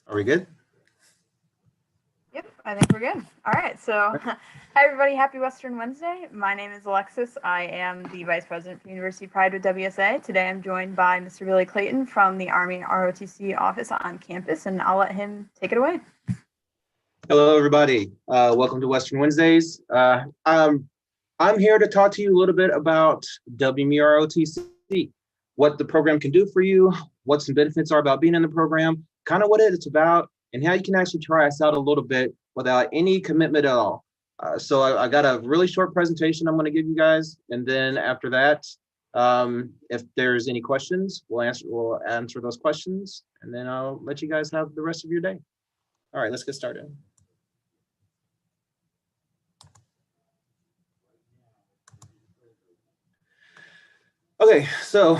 Are we good? Yep, I think we're good. All right, so hi everybody, happy Western Wednesday. My name is Alexis. I am the Vice President for University Pride with WSA. Today I'm joined by Mr. Billy Clayton from the Army ROTC office on campus, and I'll let him take it away. Hello, everybody. Welcome to Western Wednesdays. I'm here to talk to you a little bit about WMEROTC, what the program can do for you, what some benefits are about being in the program, kind of what it's about, and how you can actually try us out a little bit without any commitment at all. So I got a really short presentation I'm going to give you guys, and then after that, if there's any questions, we'll answer those questions, and then I'll let you guys have the rest of your day. All right, let's get started. Okay, so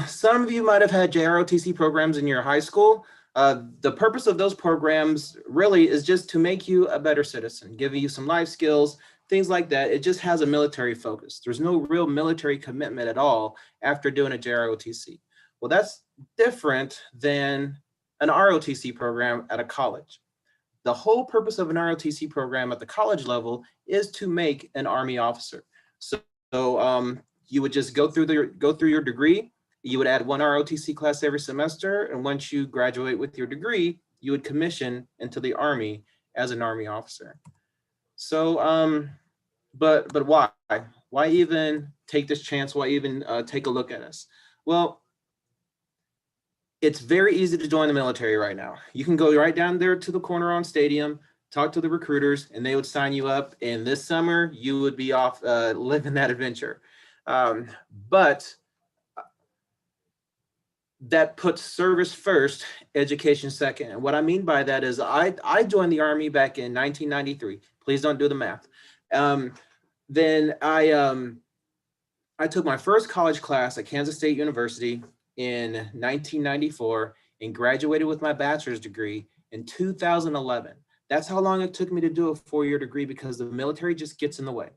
some of you might have had JROTC programs in your high school. The purpose of those programs really is just to make you a better citizen, giving you some life skills, things like that. It just has a military focus. There's no real military commitment at all after doing a JROTC. Well, that's different than an ROTC program at a college. The whole purpose of an ROTC program at the college level is to make an Army officer. So you would just go through your degree. You would add one ROTC class every semester, and once you graduate with your degree, you would commission into the Army as an Army officer. So, but why? Why even take this chance? Why even take a look at us? Well, it's very easy to join the military right now. You can go right down there to the corner on Stadium, talk to the recruiters, and they would sign you up. And this summer, you would be off living that adventure. But that puts service first, education second. And what I mean by that is I joined the Army back in 1993. Please don't do the math. Then I took my first college class at Kansas State University in 1994 and graduated with my bachelor's degree in 2011. That's how long it took me to do a 4-year degree because the military just gets in the way.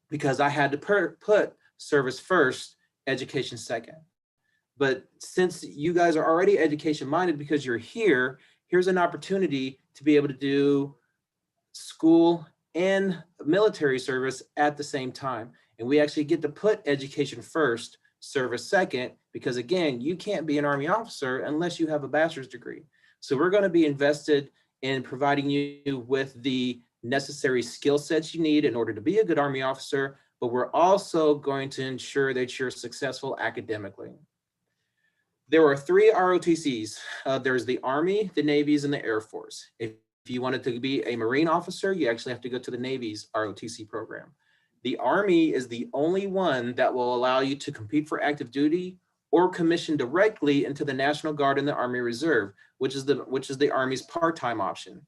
Because I had to put service first, education second. But since you guys are already education minded because you're here, here's an opportunity to be able to do school and military service at the same time. And we actually get to put education first, service second, because again, you can't be an Army officer unless you have a bachelor's degree. So we're going to be invested in providing you with the necessary skill sets you need in order to be a good Army officer, but we're also going to ensure that you're successful academically. There are 3 ROTCs. There's the Army, the Navy's, and the Air Force. If you wanted to be a Marine officer, you actually have to go to the Navy's ROTC program. The Army is the only one that will allow you to compete for active duty or commission directly into the National Guard and the Army Reserve, which is the Army's part-time option.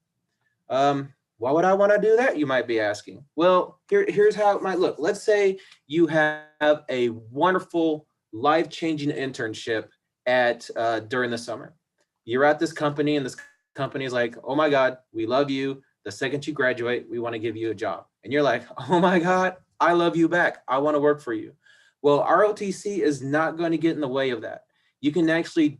Why would I want to do that, you might be asking? Well, here's how it might look. Let's say you have a wonderful, life-changing internship during the summer. You're at this company and this company is like, oh my God, we love you. The second you graduate, we want to give you a job. And you're like, oh my God, I love you back. I want to work for you. Well, ROTC is not going to get in the way of that. You can actually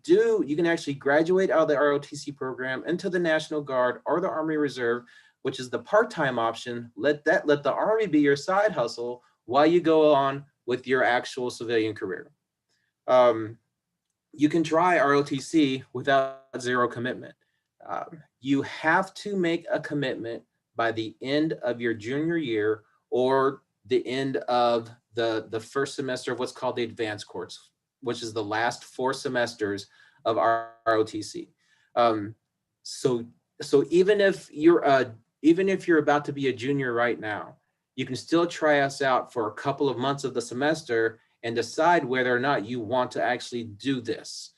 graduate out of the ROTC program into the National Guard or the Army Reserve, which is the part-time option. Let the Army be your side hustle while you go on with your actual civilian career. You can try ROTC without 0 commitment. You have to make a commitment by the end of your junior year or the end of the first semester of what's called the advanced course, which is the last 4 semesters of ROTC. So even if you're about to be a junior right now, you can still try us out for a couple of months of the semester and decide whether or not you want to actually do this.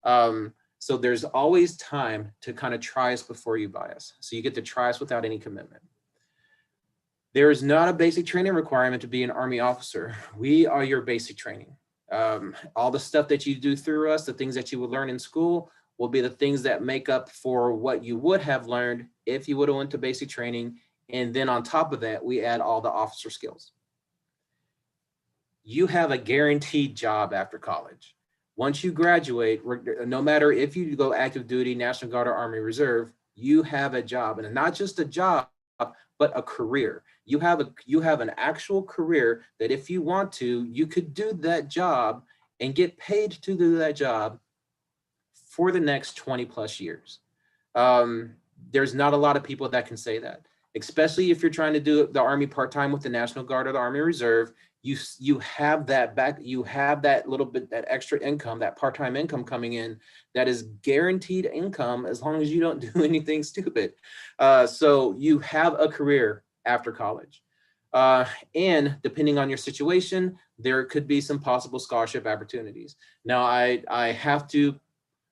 So there's always time to kind of try us before you buy us. So you get to try us without any commitment. There is not a basic training requirement to be an Army officer. We are your basic training. All the stuff that you do through us, the things that you would learn in school, will be the things that make up for what you would have learned if you would have went to basic training. And then on top of that, we add all the officer skills. You have a guaranteed job after college. Once you graduate, no matter if you go active duty, National Guard, or Army Reserve, you have a job, and not just a job, but a career. You have an actual career that if you want to, you could do that job and get paid to do that job for the next 20 plus years. There's not a lot of people that can say that, especially if you're trying to do the Army part-time with the National Guard or the Army Reserve. You have that back, you have that little bit, that extra income, that part-time income coming in, that is guaranteed income as long as you don't do anything stupid. So you have a career after college. And depending on your situation, there could be some possible scholarship opportunities. Now, I have to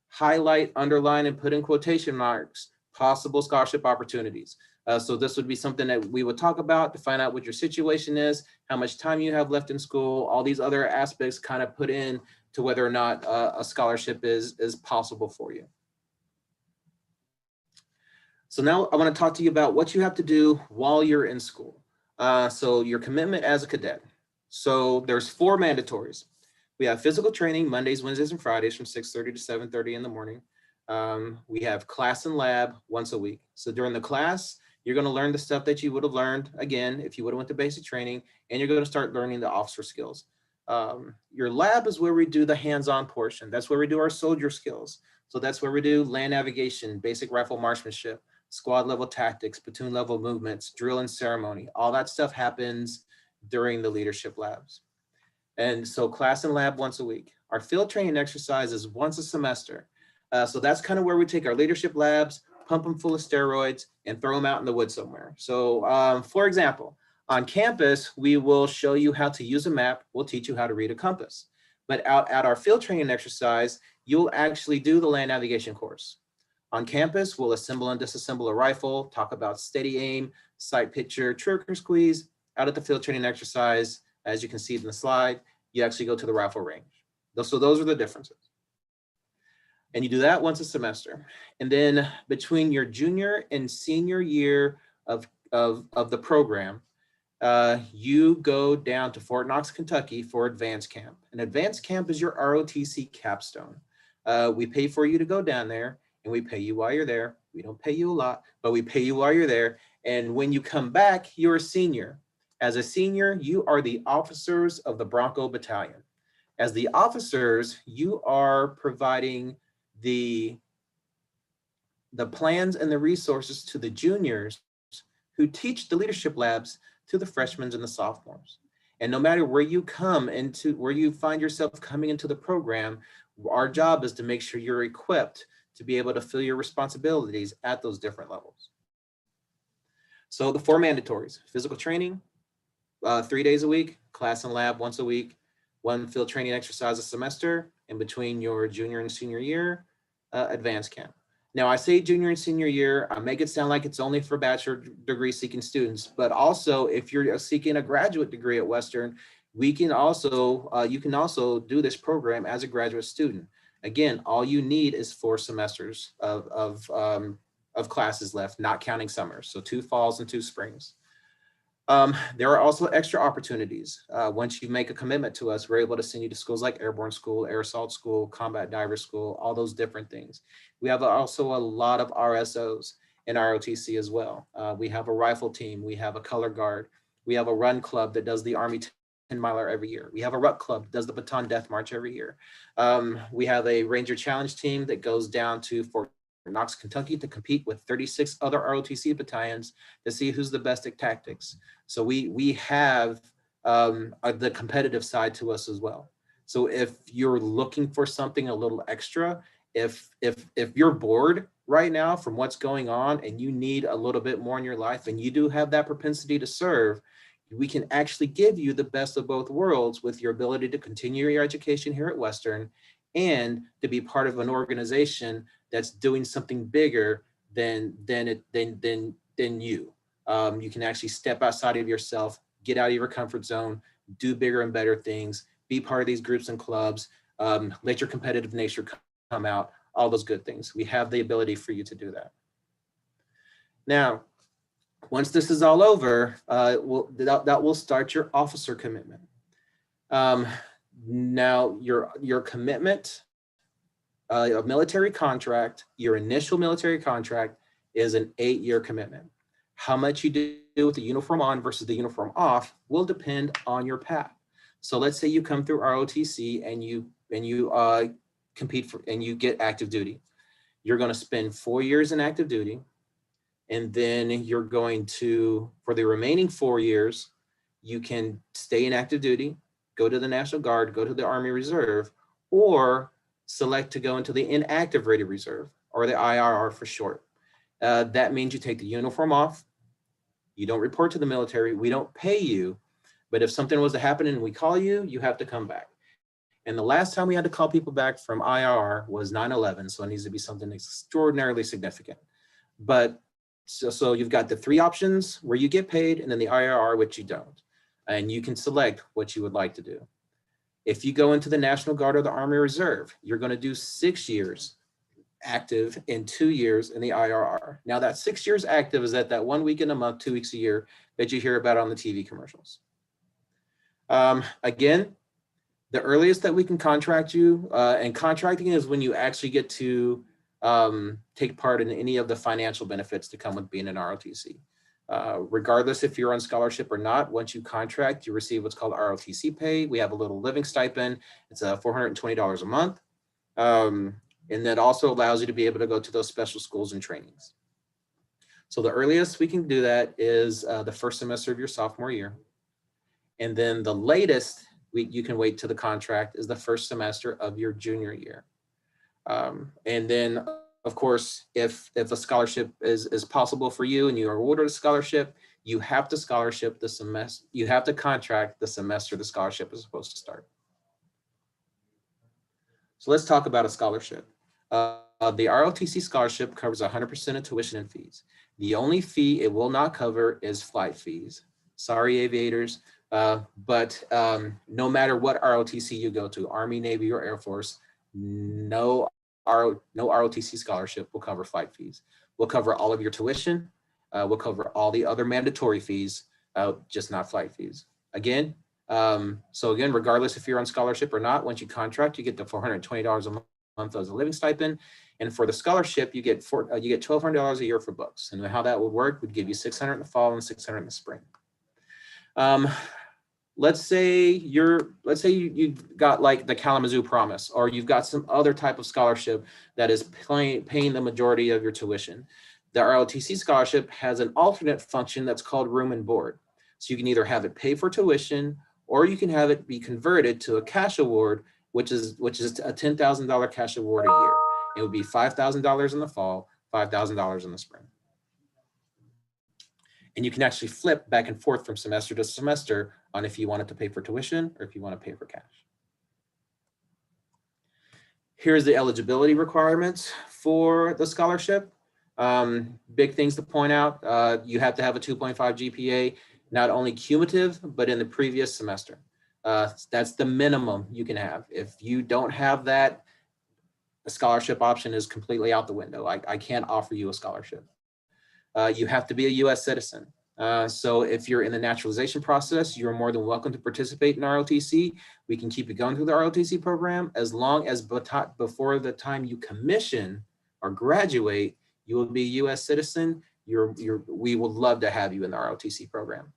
highlight, underline, and put in quotation marks, possible scholarship opportunities. So this would be something that we would talk about to find out what your situation is, how much time you have left in school, all these other aspects kind of put in to whether or not a scholarship is possible for you. So now I want to talk to you about what you have to do while you're in school. So your commitment as a cadet. So there's 4 mandatories. We have physical training Mondays, Wednesdays, and Fridays from 6:30 to 7:30 in the morning. We have class and lab once a week. So during the class, you're going to learn the stuff that you would have learned, again, if you would have went to basic training, and you're going to start learning the officer skills. Your lab is where we do the hands-on portion. That's where we do our soldier skills. So that's where we do land navigation, basic rifle marksmanship, squad level tactics, platoon level movements, drill and ceremony. All that stuff happens during the leadership labs. And so class and lab once a week. Our field training exercise is once a semester. So that's kind of where we take our leadership labs, pump them full of steroids, and throw them out in the woods somewhere. So for example, on campus, we will show you how to use a map. We'll teach you how to read a compass. But out at our field training exercise, you'll actually do the land navigation course. On campus, we'll assemble and disassemble a rifle, talk about steady aim, sight picture, trigger squeeze. Out at the field training exercise, as you can see in the slide, you actually go to the rifle range. So those are the differences. And you do that once a semester. And then between your junior and senior year of the program, you go down to Fort Knox, Kentucky for advanced camp. And advanced camp is your ROTC capstone. We pay for you to go down there, and we pay you while you're there. We don't pay you a lot, but we pay you while you're there. And when you come back, you're a senior. As a senior, you are the officers of the Bronco Battalion. As the officers, you are providing the plans and the resources to the juniors who teach the leadership labs to the freshmen and the sophomores. And no matter where you come into, where you find yourself coming into the program, our job is to make sure you're equipped to be able to fill your responsibilities at those different levels. So the 4 mandatories: physical training, 3 days a week, class and lab once a week, 1 field training exercise a semester, and between your junior and senior year, advanced camp. Now I say junior and senior year, I make it sound like it's only for bachelor degree seeking students, but also if you're seeking a graduate degree at Western, we can also, you can also do this program as a graduate student. Again, all you need is 4 semesters of classes left, not counting summers. So 2 falls and 2 springs. There are also extra opportunities. Once you make a commitment to us, we're able to send you to schools like Airborne School, Air Assault School, Combat Diver School, all those different things. We have also a lot of RSOs in ROTC as well. We have a rifle team, we have a color guard, we have a run club that does the Army 10-miler every year. We have a ruck club that does the Baton Death March every year. We have a Ranger Challenge team that goes down to Fort Knox, Kentucky to compete with 36 other ROTC battalions to see who's the best at tactics. So we have the competitive side to us as well. So if you're looking for something a little extra, if you're bored right now from what's going on and you need a little bit more in your life and you do have that propensity to serve, we can actually give you the best of both worlds with your ability to continue your education here at Western and to be part of an organization that's doing something bigger than you. You can actually step outside of yourself, get out of your comfort zone, do bigger and better things, be part of these groups and clubs, let your competitive nature come out, all those good things. We have the ability for you to do that. Now, once this is all over, that will start your officer commitment. Now your commitment, a military contract, your initial military contract is an 8-year commitment. How much you do with the uniform on versus the uniform off will depend on your path. So let's say you come through ROTC and you compete for and you get active duty. You're going to spend 4 years in active duty, and then you're going to, for the remaining 4 years, you can stay in active duty, go to the National Guard, go to the Army Reserve, or select to go into the inactive rated reserve, or the IRR for short. That means you take the uniform off, you don't report to the military, we don't pay you, but if something was to happen and we call you, you have to come back. And the last time we had to call people back from IRR was 9/11, so it needs to be something extraordinarily significant. But so you've got the 3 options where you get paid, and then the IRR, which you don't. And you can select what you would like to do. If you go into the National Guard or the Army Reserve, you're going to do 6 years active and 2 years in the IRR. Now that 6 years active is at that 1 week in a month, 2 weeks a year that you hear about on the TV commercials. Again, the earliest that we can contract you, and contracting is when you actually get to take part in any of the financial benefits that come with being an ROTC. Regardless if you're on scholarship or not, once you contract, you receive what's called ROTC pay. We have a little living stipend. It's $420 a month. And that also allows you to be able to go to those special schools and trainings. So the earliest we can do that is the first semester of your sophomore year. And then the latest you can wait to the contract is the first semester of your junior year. And then, of course, if a scholarship is possible for you and you are awarded a scholarship, you have to scholarship the semester, you have to contract the semester the scholarship is supposed to start. So let's talk about a scholarship. The ROTC scholarship covers 100% of tuition and fees. The only fee it will not cover is flight fees. Sorry, aviators, but no matter what ROTC you go to, Army, Navy, or Air Force, no ROTC scholarship will cover flight fees. We'll cover all of your tuition. We'll cover all the other mandatory fees, just not flight fees. Again, regardless if you're on scholarship or not, once you contract, you get the $420 a month as a living stipend. And for the scholarship, you get $1,200 a year for books. And how that would work would give you $600 in the fall and $600 in the spring. Let's say you got like the Kalamazoo Promise, or you've got some other type of scholarship that is paying the majority of your tuition. The ROTC scholarship has an alternate function that's called room and board. So you can either have it pay for tuition, or you can have it be converted to a cash award, which is a $10,000 cash award a year. It would be $5,000 in the fall, $5,000 in the spring. And you can actually flip back and forth from semester to semester on if you wanted to pay for tuition or if you want to pay for cash. Here's the eligibility requirements for the scholarship. Big things to point out. You have to have a 2.5 GPA, not only cumulative, but in the previous semester. That's the minimum you can have. If you don't have that, a scholarship option is completely out the window. I can't offer you a scholarship. You have to be a US citizen. So if you're in the naturalization process, you're more than welcome to participate in ROTC. We can keep you going through the ROTC program as long as before the time you commission or graduate, you will be a US citizen. We would love to have you in the ROTC program.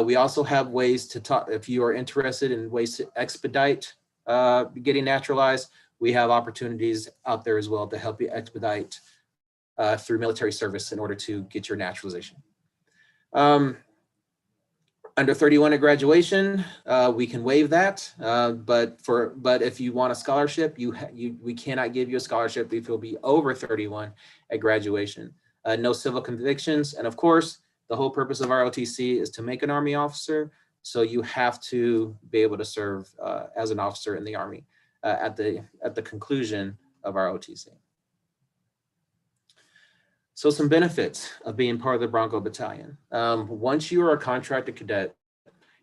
We also have ways to talk, if you are interested in ways to expedite getting naturalized, we have opportunities out there as well to help you expedite through military service in order to get your naturalization. Under 31 at graduation, we can waive that, but if you want a scholarship, we cannot give you a scholarship if you'll be over 31 at graduation. No civil convictions, and of course, the whole purpose of ROTC is to make an Army officer, so you have to be able to serve as an officer in the Army at the conclusion of ROTC. So some benefits of being part of the Bronco Battalion. Once you are a contracted cadet,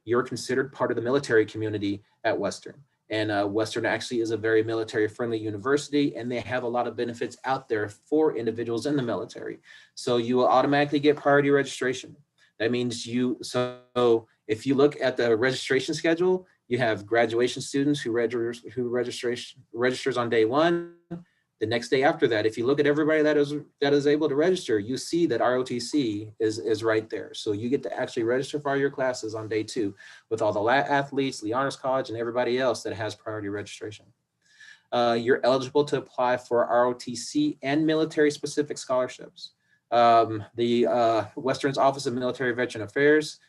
you're considered part of the military community at Western. And Western actually is a very military-friendly university, and they have a lot of benefits out there for individuals in the military. So you will automatically get priority registration. That means so if you look at the registration schedule, You have graduation students who registers on day one. The next day after that, if you look at everybody that is able to register, you see that ROTC is right there. So you get to actually register for all your classes on day 2 with all the athletes, the Honors College, and everybody else that has priority registration. You're eligible to apply for ROTC and military specific scholarships. The Western's Office of Military Veteran Affairs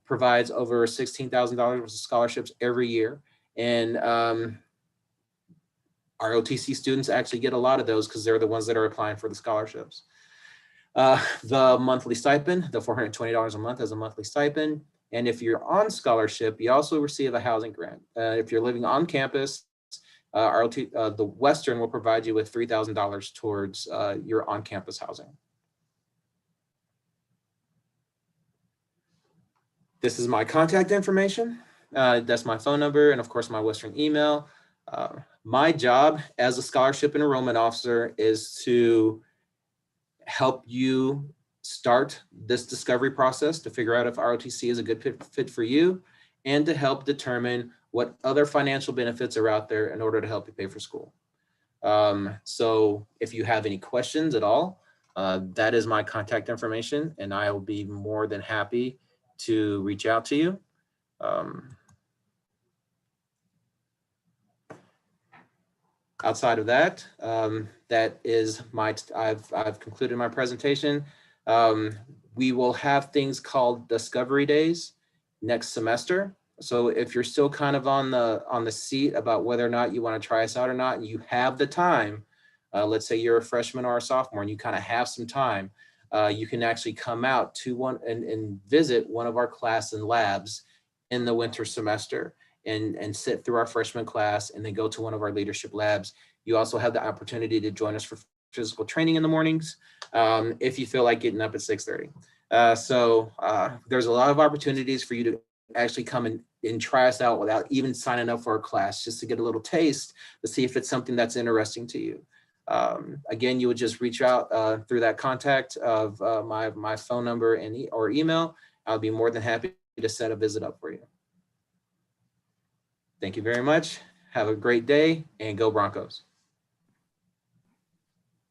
provides over $16,000 worth of scholarships every year. And ROTC students actually get a lot of those because they're the ones that are applying for the scholarships. The monthly stipend, the $420 a month as a monthly stipend. And if you're on scholarship, you also receive a housing grant. If you're living on campus, the Western will provide you with $3,000 towards your on-campus housing. This is my contact information. That's my phone number and of course my Western email. My job as a scholarship and enrollment officer is to help you start this discovery process to figure out if ROTC is a good fit for you and to help determine what other financial benefits are out there in order to help you pay for school. So if you have any questions at all, that is my contact information and I will be more than happy to reach out to you. Outside of that, that is I've concluded my presentation. We will have things called Discovery Days next semester. So if you're still kind of on the seat about whether or not you want to try us out or not, and you have the time, let's say you're a freshman or a sophomore and you kind of have some time, you can actually come out to one and visit one of our class and labs in the winter semester and sit through our freshman class and then go to one of our leadership labs. You also have the opportunity to join us for physical training in the mornings if you feel like getting up at 6:30. So there's a lot of opportunities for you to actually come and try us out without even signing up for a class, just to get a little taste to see if it's something that's interesting to you. Again, you would just reach out through that contact of my phone number and or email. I'll be more than happy to set a visit up for you. Thank you very much. Have a great day and go Broncos.